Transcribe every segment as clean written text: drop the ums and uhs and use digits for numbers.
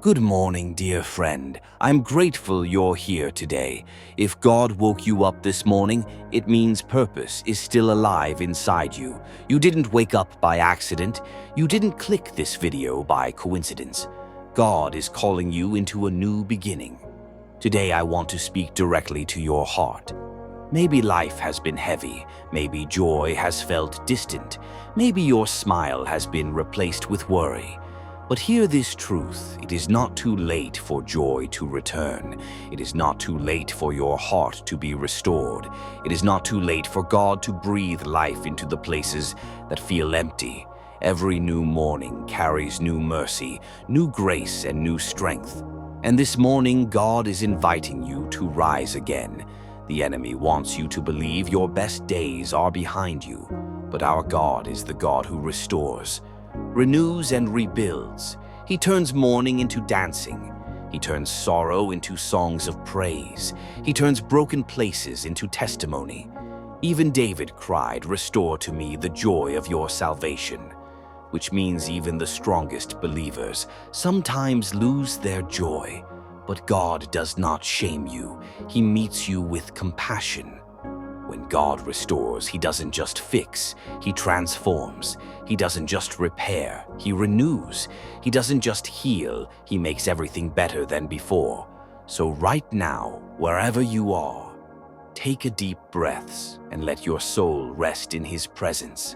Good morning, dear friend. I'm grateful you're here today. If God woke you up this morning, it means purpose is still alive inside you. You didn't wake up by accident. You didn't click this video by coincidence. God is calling you into a new beginning. Today, I want to speak directly to your heart. Maybe life has been heavy. Maybe joy has felt distant. Maybe your smile has been replaced with worry. But hear this truth, it is not too late for joy to return. It is not too late for your heart to be restored. It is not too late for God to breathe life into the places that feel empty. Every new morning carries new mercy, new grace, and new strength. And this morning, God is inviting you to rise again. The enemy wants you to believe your best days are behind you, but our God is the God who restores, renews, and rebuilds. He turns mourning into dancing. He turns sorrow into songs of praise. He turns broken places into testimony. Even David cried, "Restore to me the joy of your salvation," which means even the strongest believers sometimes lose their joy. But God does not shame you. He meets you with compassion. When God restores, He doesn't just fix, He transforms. He doesn't just repair, He renews. He doesn't just heal, He makes everything better than before. So right now, wherever you are, take a deep breath and let your soul rest in His presence.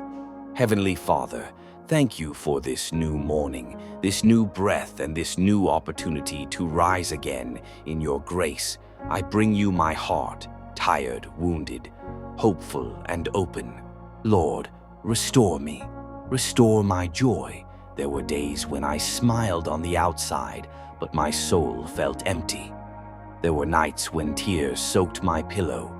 Heavenly Father, thank you for this new morning, this new breath, and this new opportunity to rise again in your grace. I bring you my heart, tired, wounded, hopeful, and open. Lord, restore me. Restore my joy. There were days when I smiled on the outside, but my soul felt empty. There were nights when tears soaked my pillow.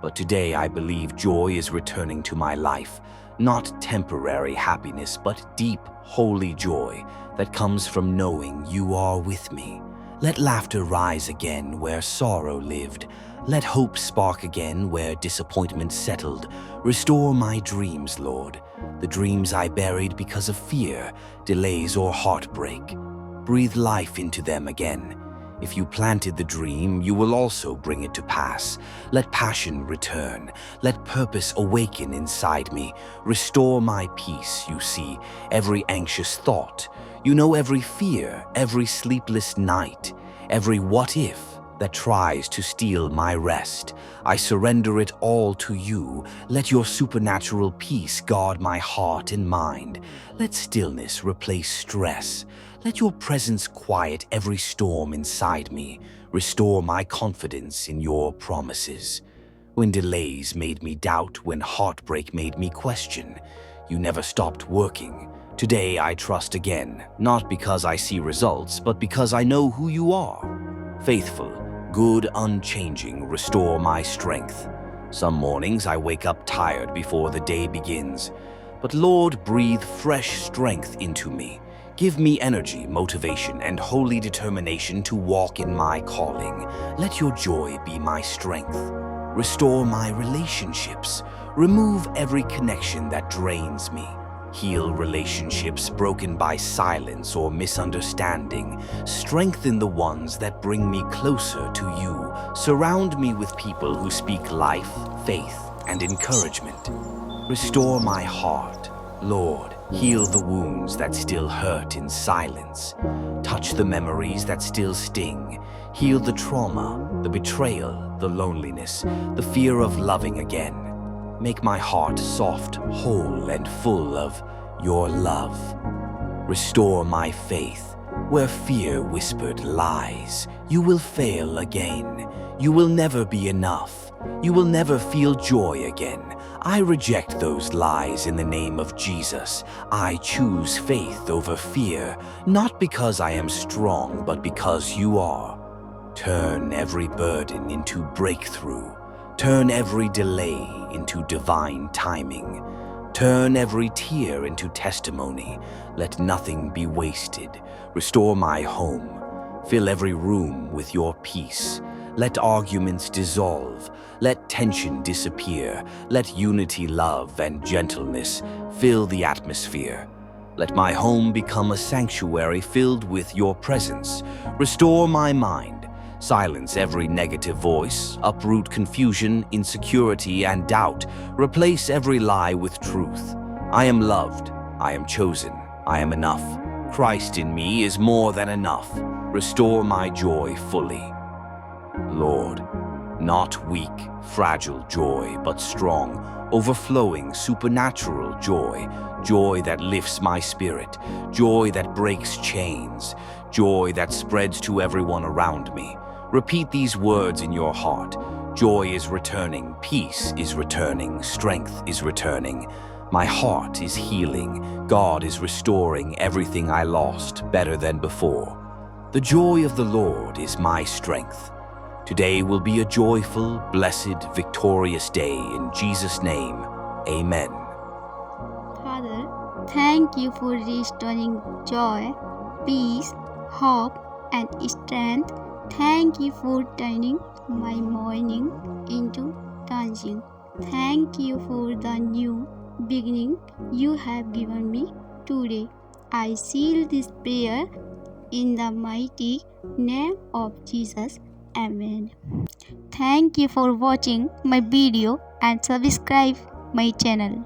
But today I believe joy is returning to my life. Not temporary happiness, but deep, holy joy that comes from knowing you are with me. Let laughter rise again where sorrow lived. Let hope spark again where disappointment settled. Restore my dreams, Lord, the dreams I buried because of fear, delays, or heartbreak. Breathe life into them again. If you planted the dream, you will also bring it to pass. Let passion return. Let purpose awaken inside me. Restore my peace, you see, every anxious thought. You know every fear, every sleepless night, every what if that tries to steal my rest. I surrender it all to you. Let your supernatural peace guard my heart and mind. Let stillness replace stress. Let your presence quiet every storm inside me. Restore my confidence in your promises. When delays made me doubt, when heartbreak made me question, you never stopped working. Today I trust again, not because I see results, but because I know who you are. Faithful, good, unchanging, restore my strength. Some mornings I wake up tired before the day begins. But Lord, breathe fresh strength into me. Give me energy, motivation, and holy determination to walk in my calling. Let your joy be my strength. Restore my relationships. Remove every connection that drains me. Heal relationships broken by silence or misunderstanding. Strengthen the ones that bring me closer to you. Surround me with people who speak life, faith, and encouragement. Restore my heart, Lord. Heal the wounds that still hurt in silence. Touch the memories that still sting. Heal the trauma, the betrayal, the loneliness, the fear of loving again. Make my heart soft, whole, and full of your love. Restore my faith. Where fear whispered lies, you will fail again. You will never be enough. You will never feel joy again. I reject those lies in the name of Jesus. I choose faith over fear, not because I am strong, but because you are. Turn every burden into breakthrough. Turn every delay into divine timing. Turn every tear into testimony. Let nothing be wasted. Restore my home. Fill every room with your peace. Let arguments dissolve. Let tension disappear. Let unity, love, and gentleness fill the atmosphere. Let my home become a sanctuary filled with your presence. Restore my mind. Silence every negative voice. Uproot confusion, insecurity, and doubt. Replace every lie with truth. I am loved. I am chosen. I am enough. Christ in me is more than enough. Restore my joy fully. Lord, not weak, fragile joy, but strong, overflowing, supernatural joy, joy that lifts my spirit, joy that breaks chains, joy that spreads to everyone around me. Repeat these words in your heart. Joy is returning, peace is returning, strength is returning. My heart is healing. God is restoring everything I lost better than before. The joy of the Lord is my strength. Today will be a joyful, blessed, victorious day in Jesus' name. Amen. Father, thank you for restoring joy, peace, hope, and strength. Thank you for turning my mourning into dancing. Thank you for the new beginning you have given me today. I seal this prayer in the mighty name of Jesus. Amen. Thank you for watching my video and subscribe my channel.